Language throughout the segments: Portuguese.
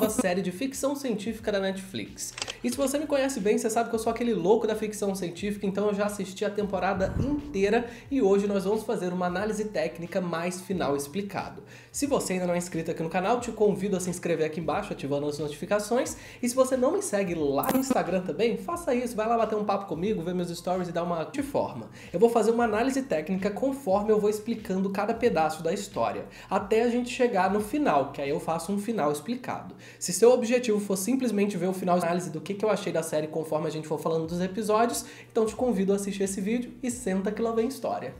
nova série de ficção científica da Netflix. E se você me conhece bem, você sabe que eu sou aquele louco da ficção científica, então eu já assisti a temporada inteira e hoje nós vamos fazer uma análise técnica mais final explicado. Se você ainda não é inscrito aqui no canal, te convido a se inscrever aqui embaixo, ativando as notificações. E se você não me segue lá no Instagram também, faça isso, vai lá bater um papo comigo, ver meus stories e dar uma de forma. Eu vou fazer uma análise técnica conforme eu vou explicando cada pedaço da história, até a gente chegar no final, que aí eu faço um final explicado. Se seu objetivo for simplesmente ver o final de análise do que eu achei da série conforme a gente for falando dos episódios, então te convido a assistir esse vídeo e senta que lá vem história.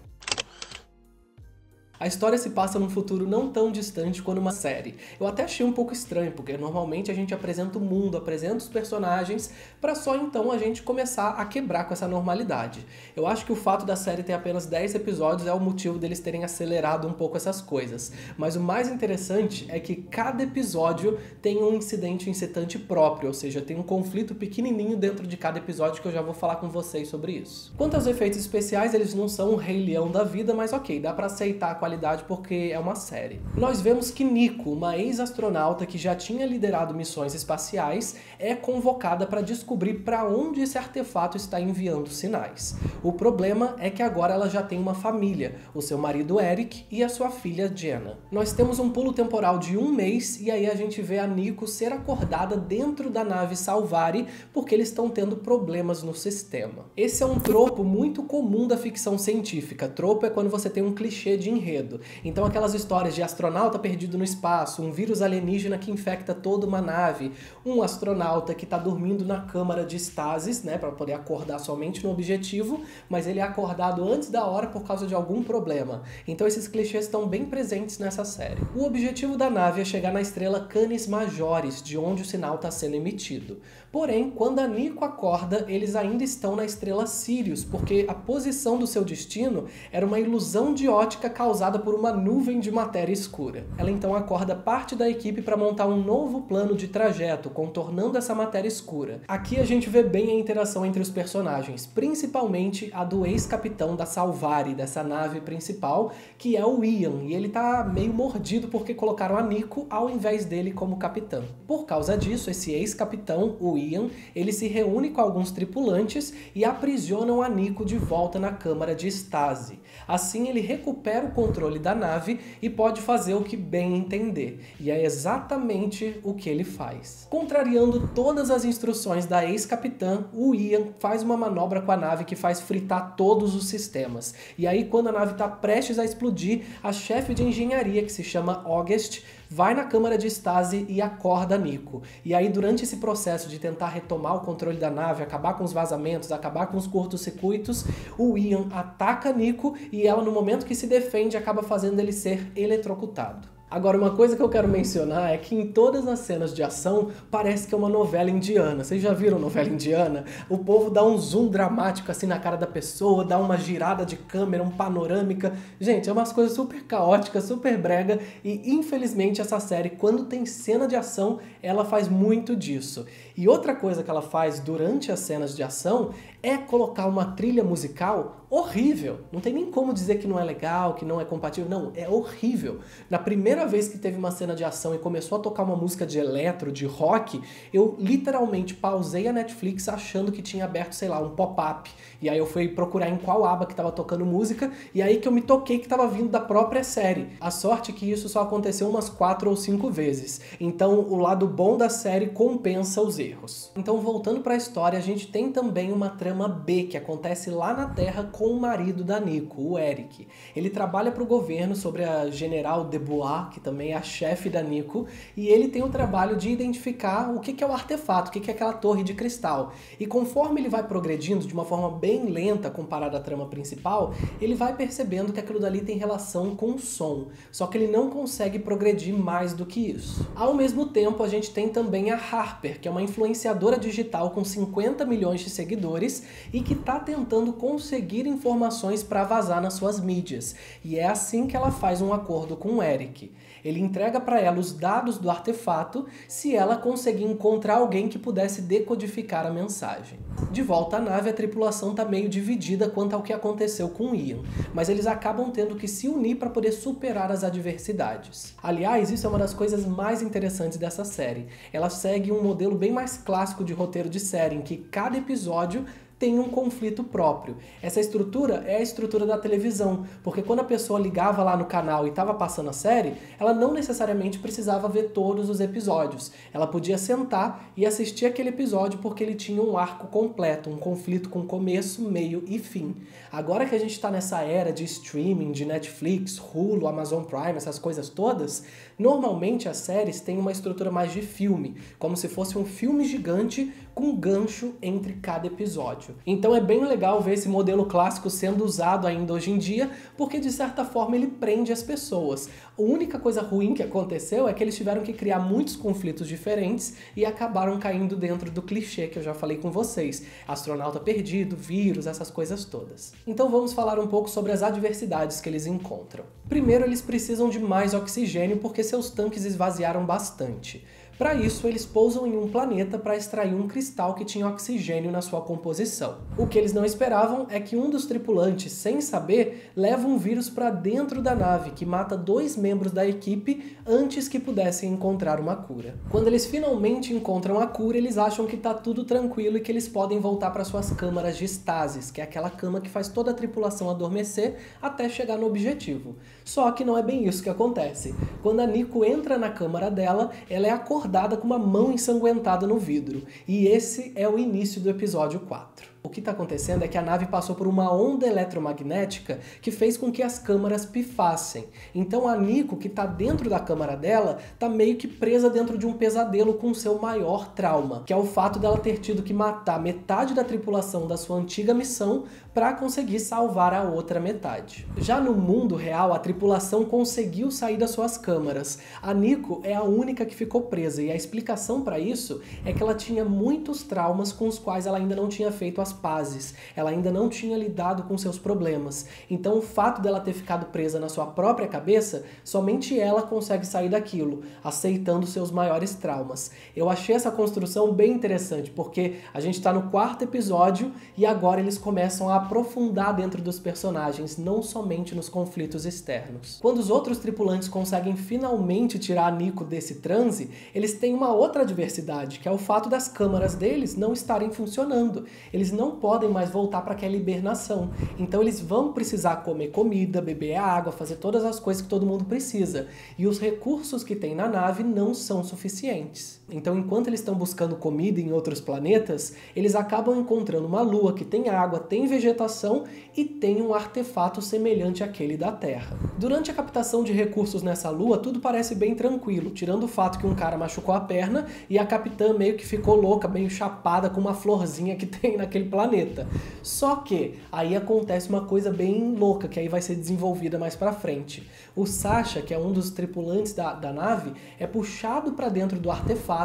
A história se passa num futuro não tão distante quanto uma série. Eu até achei um pouco estranho, porque normalmente a gente apresenta o mundo, apresenta os personagens, pra só então a gente começar a quebrar com essa normalidade. Eu acho que o fato da série ter apenas 10 episódios é o motivo deles terem acelerado um pouco essas coisas. Mas o mais interessante é que cada episódio tem um incidente incitante próprio, ou seja, tem um conflito pequenininho dentro de cada episódio que eu já vou falar com vocês sobre isso. Quanto aos efeitos especiais, eles não são o Rei Leão da vida, mas ok, dá pra aceitar a qualidade porque é uma série. Nós vemos que Nico, uma ex-astronauta que já tinha liderado missões espaciais, é convocada para descobrir para onde esse artefato está enviando sinais. O problema é que agora ela já tem uma família, o seu marido Eric e a sua filha Jenna. Nós temos um pulo temporal de um mês e aí a gente vê a Nico ser acordada dentro da nave Salvari porque eles estão tendo problemas no sistema. Esse é um tropo muito comum da ficção científica. Tropo é quando você tem um clichê de enredo. Então aquelas histórias de astronauta perdido no espaço, um vírus alienígena que infecta toda uma nave, um astronauta que está dormindo na câmara de estasis, né, para poder acordar somente no objetivo, mas ele é acordado antes da hora por causa de algum problema. Então esses clichês estão bem presentes nessa série. O objetivo da nave é chegar na estrela Canis Majoris, de onde o sinal está sendo emitido. Porém, quando a Nico acorda, eles ainda estão na estrela Sirius, porque a posição do seu destino era uma ilusão de ótica causada por uma nuvem de matéria escura. Ela então acorda parte da equipe para montar um novo plano de trajeto, contornando essa matéria escura. Aqui a gente vê bem a interação entre os personagens, principalmente a do ex-capitão da Salvari, dessa nave principal, que é o Ian, e ele tá meio mordido porque colocaram a Nico ao invés dele como capitão. Por causa disso, esse ex-capitão, o Ian, ele se reúne com alguns tripulantes e aprisionam a Nico de volta na câmara de estase. Assim ele recupera o controle da nave e pode fazer o que bem entender. E é exatamente o que ele faz. Contrariando todas as instruções da ex-capitã, o Ian faz uma manobra com a nave que faz fritar todos os sistemas. E aí, quando a nave está prestes a explodir, a chefe de engenharia, que se chama August, vai na câmara de estase e acorda Nico. E aí, durante esse processo de tentar retomar o controle da nave, acabar com os vazamentos, acabar com os curtos-circuitos, o Ian ataca Nico e ela, no momento que se defende, acaba fazendo ele ser eletrocutado. Agora, uma coisa que eu quero mencionar é que em todas as cenas de ação parece que é uma novela indiana. Vocês já viram novela indiana? O povo dá um zoom dramático assim na cara da pessoa, dá uma girada de câmera, um panorâmica. Gente, é umas coisas super caóticas, super brega e infelizmente essa série, quando tem cena de ação, ela faz muito disso. E outra coisa que ela faz durante as cenas de ação é colocar uma trilha musical horrível. Não tem nem como dizer que não é legal, que não é compatível. Não, é horrível. Na primeira vez que teve uma cena de ação e começou a tocar uma música de eletro, de rock, eu literalmente pausei a Netflix achando que tinha aberto, sei lá, um pop-up. E aí eu fui procurar em qual aba que estava tocando música, e aí que eu me toquei que estava vindo da própria série. A sorte é que isso só aconteceu umas 4 ou 5 vezes. Então o lado bom da série compensa os erros. Então, voltando para a história, a gente tem também uma trama B, que acontece lá na Terra com o marido da Nico, o Eric. Ele trabalha para o governo sobre a General Debois, que também é a chefe da Nico, e ele tem o trabalho de identificar o que é o artefato, o que é aquela torre de cristal. E conforme ele vai progredindo de uma forma bem lenta comparada à trama principal, ele vai percebendo que aquilo dali tem relação com o som, só que ele não consegue progredir mais do que isso. Ao mesmo tempo, a gente tem também a Harper, que é uma influenciadora digital com 50 milhões de seguidores e que está tentando conseguir informações para vazar nas suas mídias. E é assim que ela faz um acordo com o Eric. Ele entrega para ela os dados do artefato se ela conseguir encontrar alguém que pudesse decodificar a mensagem. De volta à nave, a tripulação está meio dividida quanto ao que aconteceu com Ian, mas eles acabam tendo que se unir para poder superar as adversidades. Aliás, isso é uma das coisas mais interessantes dessa série. Ela segue um modelo bem mais clássico de roteiro de série, em que cada episódio tem um conflito próprio. Essa estrutura é a estrutura da televisão, porque quando a pessoa ligava lá no canal e estava passando a série, ela não necessariamente precisava ver todos os episódios. Ela podia sentar e assistir aquele episódio porque ele tinha um arco completo, um conflito com começo, meio e fim. Agora que a gente está nessa era de streaming, de Netflix, Hulu, Amazon Prime, essas coisas todas, normalmente as séries têm uma estrutura mais de filme, como se fosse um filme gigante com gancho entre cada episódio. Então é bem legal ver esse modelo clássico sendo usado ainda hoje em dia, porque de certa forma ele prende as pessoas. A única coisa ruim que aconteceu é que eles tiveram que criar muitos conflitos diferentes e acabaram caindo dentro do clichê que eu já falei com vocês. Astronauta perdido, vírus, essas coisas todas. Então vamos falar um pouco sobre as adversidades que eles encontram. Primeiro, eles precisam de mais oxigênio porque seus tanques esvaziaram bastante. Para isso, eles pousam em um planeta para extrair um cristal que tinha oxigênio na sua composição. O que eles não esperavam é que um dos tripulantes, sem saber, leva um vírus para dentro da nave, que mata 2 membros da equipe antes que pudessem encontrar uma cura. Quando eles finalmente encontram a cura, eles acham que está tudo tranquilo e que eles podem voltar para suas câmaras de estasis, que é aquela cama que faz toda a tripulação adormecer até chegar no objetivo. Só que não é bem isso que acontece. Quando a Nico entra na câmara dela, ela é acordada com uma mão ensanguentada no vidro. E esse é o início do episódio 4. O que está acontecendo é que a nave passou por uma onda eletromagnética que fez com que as câmaras pifassem. Então a Nico, que está dentro da câmara dela, está meio que presa dentro de um pesadelo com seu maior trauma, que é o fato dela ter tido que matar metade da tripulação da sua antiga missão para conseguir salvar a outra metade. Já no mundo real, a tripulação conseguiu sair das suas câmaras. A Nico é a única que ficou presa, e a explicação para isso é que ela tinha muitos traumas com os quais ela ainda não tinha feito as pazes. Ela ainda não tinha lidado com seus problemas. Então o fato dela ter ficado presa na sua própria cabeça, somente ela consegue sair daquilo, aceitando seus maiores traumas. Eu achei essa construção bem interessante, porque a gente está no 4º episódio e agora eles começam a aprofundar dentro dos personagens, não somente nos conflitos externos. Quando os outros tripulantes conseguem finalmente tirar a Nico desse transe, eles têm uma outra adversidade, que é o fato das câmaras deles não estarem funcionando. Eles não podem mais voltar para aquela hibernação. Então eles vão precisar comer comida, beber água, fazer todas as coisas que todo mundo precisa. E os recursos que tem na nave não são suficientes. Então, enquanto eles estão buscando comida em outros planetas, eles acabam encontrando uma lua que tem água, tem vegetação e tem um artefato semelhante àquele da Terra. Durante a captação de recursos nessa lua, tudo parece bem tranquilo, tirando o fato que um cara machucou a perna e a capitã meio que ficou louca, meio chapada com uma florzinha que tem naquele planeta. Só que aí acontece uma coisa bem louca, que aí vai ser desenvolvida mais pra frente. O Sasha, que é um dos tripulantes da nave, é puxado para dentro do artefato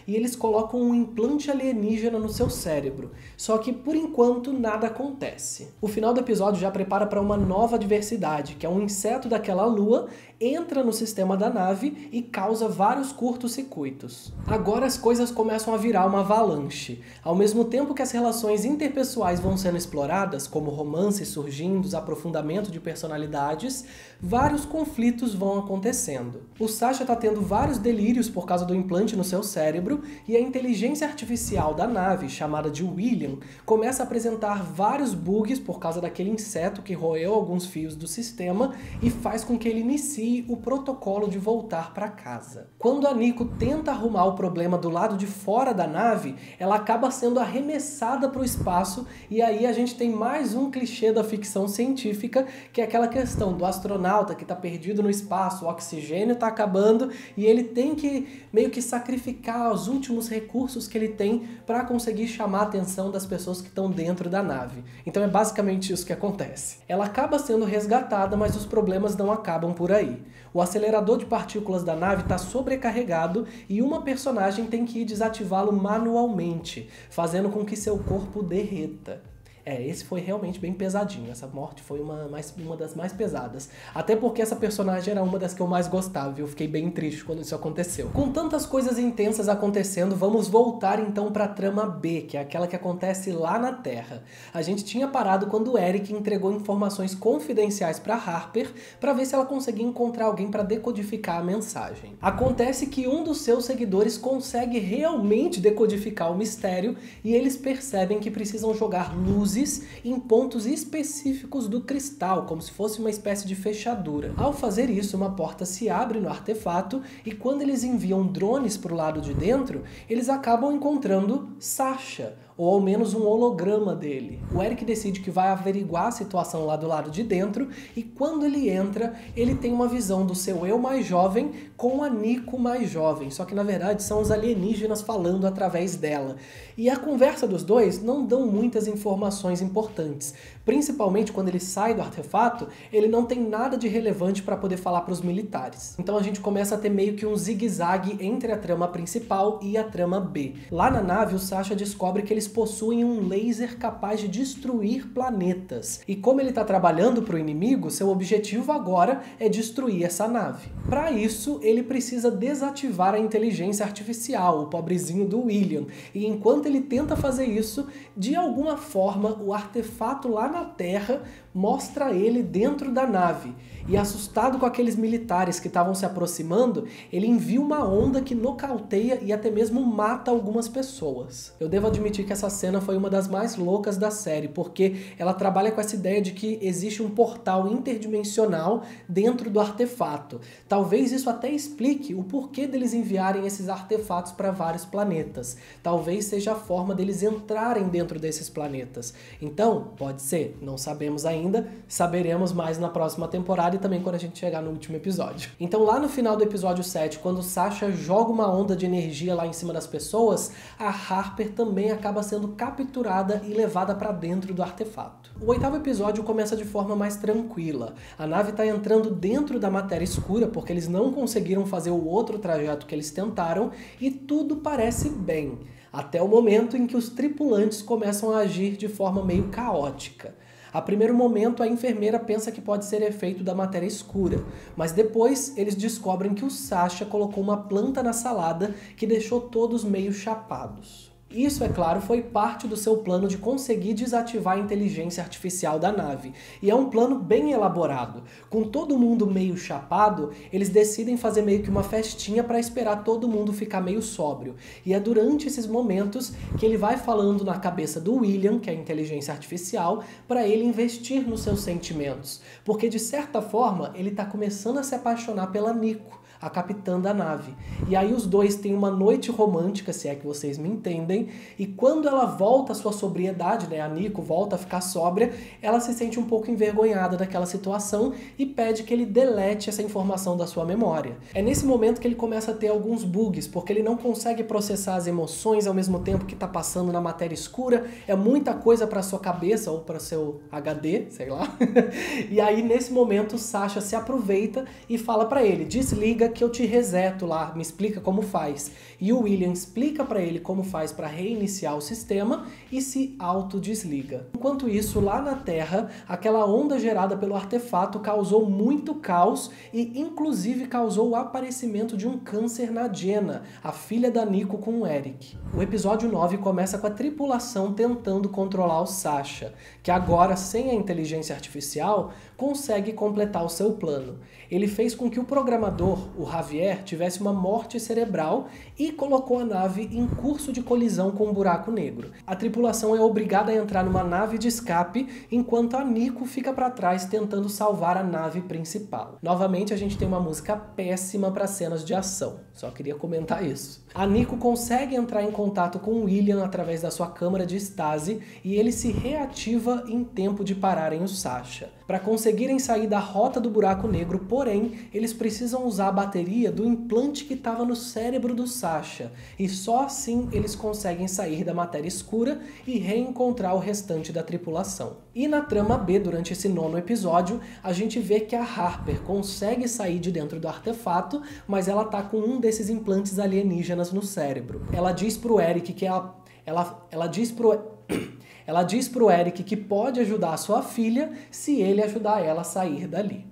e eles colocam um implante alienígena no seu cérebro. Só que, por enquanto, nada acontece. O final do episódio já prepara para uma nova adversidade, que é um inseto daquela lua, entra no sistema da nave e causa vários curtos-circuitos. Agora as coisas começam a virar uma avalanche. Ao mesmo tempo que as relações interpessoais vão sendo exploradas, como romances surgindo, aprofundamento de personalidades, vários conflitos vão acontecendo. O Sasha está tendo vários delírios por causa do implante no seu cérebro e a inteligência artificial da nave, chamada de William, começa a apresentar vários bugs por causa daquele inseto que roeu alguns fios do sistema e faz com que ele inicie o protocolo de voltar para casa. Quando a Nico tenta arrumar o problema do lado de fora da nave, ela acaba sendo arremessada para o espaço e aí a gente tem mais um clichê da ficção científica, que é aquela questão do astronauta que está perdido no espaço, o oxigênio está acabando e ele tem que meio que sacrificar os últimos recursos que ele tem para conseguir chamar a atenção das pessoas que estão dentro da nave. Então é basicamente isso que acontece. Ela acaba sendo resgatada, mas os problemas não acabam por aí. O acelerador de partículas da nave está sobrecarregado e uma personagem tem que ir desativá-lo manualmente, fazendo com que seu corpo derreta. Esse foi realmente bem pesadinho. Essa morte foi uma das mais pesadas. Até porque essa personagem era uma das que eu mais gostava, e eu fiquei bem triste quando isso aconteceu. Com tantas coisas intensas acontecendo, vamos voltar então pra trama B, que é aquela que acontece lá na Terra. A gente tinha parado quando o Eric entregou informações confidenciais pra Harper pra ver se ela conseguia encontrar alguém pra decodificar a mensagem. Acontece que um dos seus seguidores consegue realmente decodificar o mistério e eles percebem que precisam jogar luzes em pontos específicos do cristal, como se fosse uma espécie de fechadura. Ao fazer isso, uma porta se abre no artefato e quando eles enviam drones para o lado de dentro, eles acabam encontrando Sasha, ou ao menos um holograma dele. O Eric decide que vai averiguar a situação lá do lado de dentro e quando ele entra, ele tem uma visão do seu eu mais jovem com a Nico mais jovem, só que na verdade são os alienígenas falando através dela. E a conversa dos dois não dão muitas informações importantes, principalmente quando ele sai do artefato, ele não tem nada de relevante para poder falar para os militares. Então a gente começa a ter meio que um zigue-zague entre a trama principal e a trama B. Lá na nave, o Sasha descobre que eles possuem um laser capaz de destruir planetas. E como ele está trabalhando para o inimigo, seu objetivo agora é destruir essa nave. Para isso, ele precisa desativar a inteligência artificial, o pobrezinho do William. E enquanto ele tenta fazer isso, de alguma forma, o artefato lá na Terra mostra ele dentro da nave. E assustado com aqueles militares que estavam se aproximando, ele envia uma onda que nocauteia e até mesmo mata algumas pessoas. Eu devo admitir que essa cena foi uma das mais loucas da série, porque ela trabalha com essa ideia de que existe um portal interdimensional dentro do artefato. Talvez isso até explique o porquê deles enviarem esses artefatos para vários planetas. Talvez seja a forma deles entrarem dentro desses planetas. Então, pode ser, não sabemos ainda, saberemos mais na próxima temporada e também quando a gente chegar no último episódio. Então lá no final do episódio 7, quando o Sasha joga uma onda de energia lá em cima das pessoas, a Harper também acaba sendo capturada e levada para dentro do artefato. O 8º episódio começa de forma mais tranquila. A nave está entrando dentro da matéria escura porque eles não conseguiram fazer o outro trajeto que eles tentaram e tudo parece bem. Até o momento em que os tripulantes começam a agir de forma meio caótica. A primeiro momento, a enfermeira pensa que pode ser efeito da matéria escura, mas depois eles descobrem que o Sasha colocou uma planta na salada que deixou todos meio chapados. Isso, é claro, foi parte do seu plano de conseguir desativar a inteligência artificial da nave. E é um plano bem elaborado. Com todo mundo meio chapado, eles decidem fazer meio que uma festinha para esperar todo mundo ficar meio sóbrio. E é durante esses momentos que ele vai falando na cabeça do William, que é a inteligência artificial, para ele investir nos seus sentimentos. Porque, de certa forma, ele está começando a se apaixonar pela Nico, a capitã da nave. E aí os dois têm uma noite romântica, se é que vocês me entendem, e quando ela volta à sua sobriedade, né, a Nico volta a ficar sóbria, ela se sente um pouco envergonhada daquela situação e pede que ele delete essa informação da sua memória. É nesse momento que ele começa a ter alguns bugs, porque ele não consegue processar as emoções ao mesmo tempo que está passando na matéria escura, é muita coisa para sua cabeça ou para seu HD, sei lá. E aí nesse momento o Sasha se aproveita e fala para ele: desliga que eu te reseto lá, me explica como faz. E o William explica para ele como faz para reiniciar o sistema e se autodesliga. Enquanto isso, lá na Terra, aquela onda gerada pelo artefato causou muito caos e inclusive causou o aparecimento de um câncer na Jenna, a filha da Nico com o Eric. O episódio 9 começa com a tripulação tentando controlar o Sasha, que agora, sem a inteligência artificial, consegue completar o seu plano. Ele fez com que o programador, o Javier, tivesse uma morte cerebral e colocou a nave em curso de colisão com um buraco negro. A tripulação é obrigada a entrar numa nave de escape, enquanto a Nico fica para trás tentando salvar a nave principal. Novamente a gente tem uma música péssima para cenas de ação, só queria comentar isso. A Nico consegue entrar em contato com o William através da sua câmara de estase e ele se reativa em tempo de pararem o Sasha. Para conseguirem sair da rota do buraco negro, porém, eles precisam usar a bateria do implante que estava no cérebro do Sasha, e só assim eles conseguem sair da matéria escura e reencontrar o restante da tripulação. E na trama B, durante esse 9º episódio, a gente vê que a Harper consegue sair de dentro do artefato, mas ela tá com um desses implantes alienígenas no cérebro. Ela diz pro Eric que Ela diz pro Eric que pode ajudar a sua filha se ele ajudar ela a sair dali.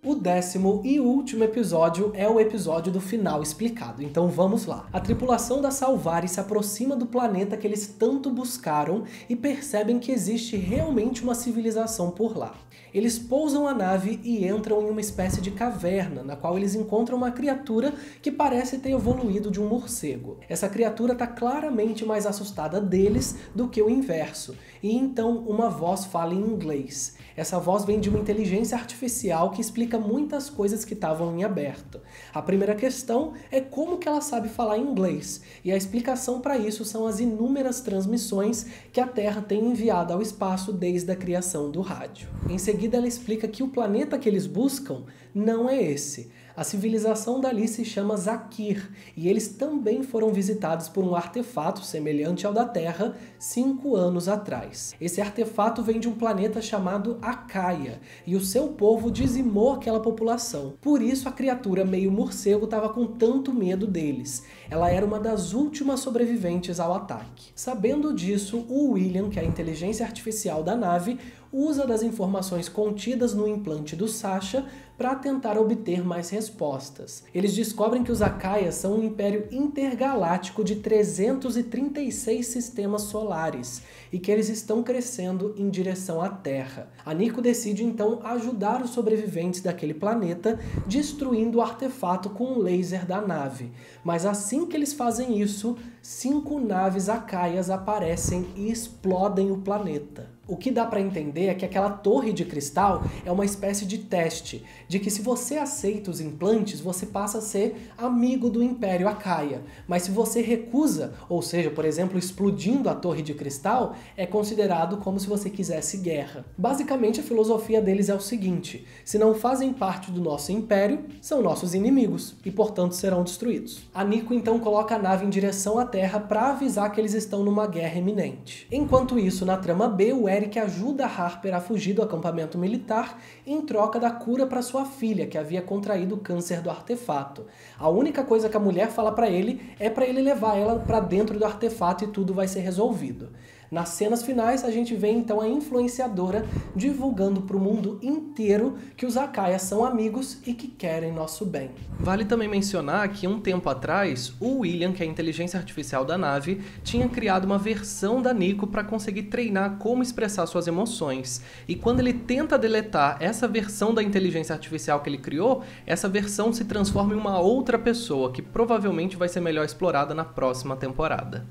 O 10º e último episódio é o episódio do final explicado, então vamos lá. A tripulação da Salvari se aproxima do planeta que eles tanto buscaram e percebem que existe realmente uma civilização por lá. Eles pousam a nave e entram em uma espécie de caverna, na qual eles encontram uma criatura que parece ter evoluído de um morcego. Essa criatura está claramente mais assustada deles do que o inverso, e então uma voz fala em inglês. Essa voz vem de uma inteligência artificial que explica muitas coisas que estavam em aberto. A primeira questão é como que ela sabe falar inglês, e a explicação para isso são as inúmeras transmissões que a Terra tem enviado ao espaço desde a criação do rádio. Em seguida, ela explica que o planeta que eles buscam não é esse. A civilização dali se chama Zakir, e eles também foram visitados por um artefato semelhante ao da Terra 5 anos atrás. Esse artefato vem de um planeta chamado Acaia, e o seu povo dizimou aquela população. Por isso a criatura meio morcego estava com tanto medo deles. Ela era uma das últimas sobreviventes ao ataque. Sabendo disso, o William, que é a inteligência artificial da nave, usa das informações contidas no implante do Sasha para tentar obter mais respostas. Eles descobrem que os Akaias são um império intergaláctico de 336 sistemas solares e que eles estão crescendo em direção à Terra. A Nico decide então ajudar os sobreviventes daquele planeta, destruindo o artefato com um laser da nave. Mas assim que eles fazem isso, 5 naves Akaias aparecem e explodem o planeta. O que dá para entender é que aquela torre de cristal é uma espécie de teste, de que se você aceita os implantes, você passa a ser amigo do Império Acaia. Mas se você recusa, ou seja, por exemplo, explodindo a torre de cristal, é considerado como se você quisesse guerra. Basicamente, a filosofia deles é o seguinte: se não fazem parte do nosso império, são nossos inimigos, e portanto serão destruídos. A Nico então coloca a nave em direção à Terra para avisar que eles estão numa guerra iminente. Enquanto isso, na trama B, o Eric ajuda a Harper a fugir do acampamento militar em troca da cura para sua filha, que havia contraído o câncer do artefato. A única coisa que a mulher fala para ele é para ele levar ela para dentro do artefato e tudo vai ser resolvido. Nas cenas finais, a gente vê então a influenciadora divulgando para o mundo inteiro que os Akaias são amigos e que querem nosso bem. Vale também mencionar que um tempo atrás, o William, que é a inteligência artificial da nave, tinha criado uma versão da Nico para conseguir treinar como expressar suas emoções. E quando ele tenta deletar essa versão da inteligência artificial que ele criou, essa versão se transforma em uma outra pessoa, que provavelmente vai ser melhor explorada na próxima temporada.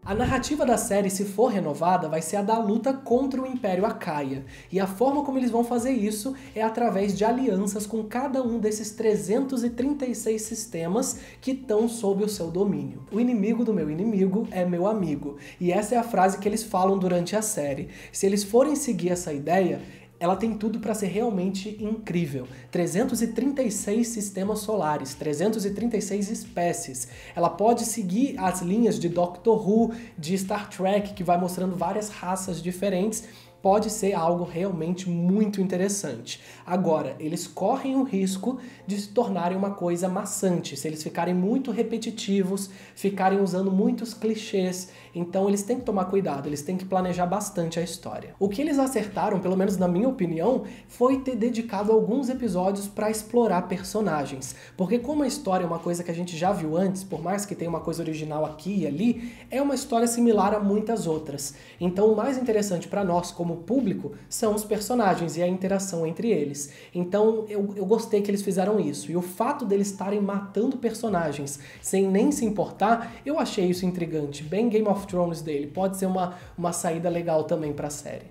A narrativa da série, se for renovada, vai ser a da luta contra o Império Acaia, e a forma como eles vão fazer isso é através de alianças com cada um desses 336 sistemas que estão sob o seu domínio. O inimigo do meu inimigo é meu amigo, e essa é a frase que eles falam durante a série. Se eles forem seguir essa ideia, ela tem tudo para ser realmente incrível. 336 sistemas solares, 336 espécies. Ela pode seguir as linhas de Doctor Who, de Star Trek, que vai mostrando várias raças diferentes. Pode ser algo realmente muito interessante. Agora, eles correm o risco de se tornarem uma coisa maçante, se eles ficarem muito repetitivos, ficarem usando muitos clichês. Então eles têm que tomar cuidado, eles têm que planejar bastante a história. O que eles acertaram, pelo menos na minha opinião, foi ter dedicado alguns episódios para explorar personagens. Porque como a história é uma coisa que a gente já viu antes, por mais que tenha uma coisa original aqui e ali, é uma história similar a muitas outras. Então o mais interessante para nós, como público, são os personagens e a interação entre eles. Então eu gostei que eles fizeram isso. E o fato deles estarem matando personagens sem nem se importar, eu achei isso intrigante. Bem Game of Thrones dele. Pode ser uma saída legal também para a série.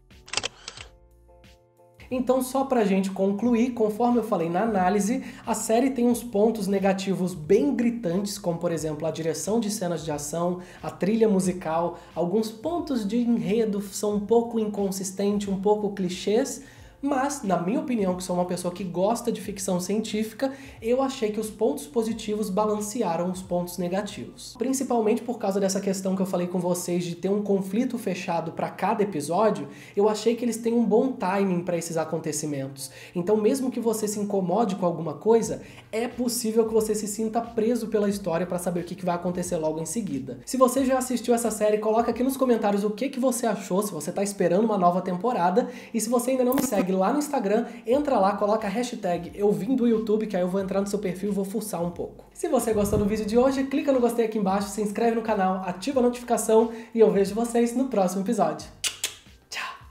Então, só pra gente concluir, conforme eu falei na análise, a série tem uns pontos negativos bem gritantes, como por exemplo a direção de cenas de ação, a trilha musical, alguns pontos de enredo são um pouco inconsistentes, um pouco clichês, Mas, na minha opinião, que sou uma pessoa que gosta de ficção científica, eu achei que os pontos positivos balancearam os pontos negativos. Principalmente por causa dessa questão que eu falei com vocês de ter um conflito fechado para cada episódio, eu achei que eles têm um bom timing para esses acontecimentos. Então, mesmo que você se incomode com alguma coisa, é possível que você se sinta preso pela história para saber o que vai acontecer logo em seguida. Se você já assistiu essa série, coloca aqui nos comentários o que você achou, se você está esperando uma nova temporada, e se você ainda não me segue lá no Instagram, entra lá, coloca a hashtag eu vim do YouTube, que aí eu vou entrar no seu perfil e vou fuçar um pouco. Se você gostou do vídeo de hoje, clica no gostei aqui embaixo, se inscreve no canal, ativa a notificação e eu vejo vocês no próximo episódio.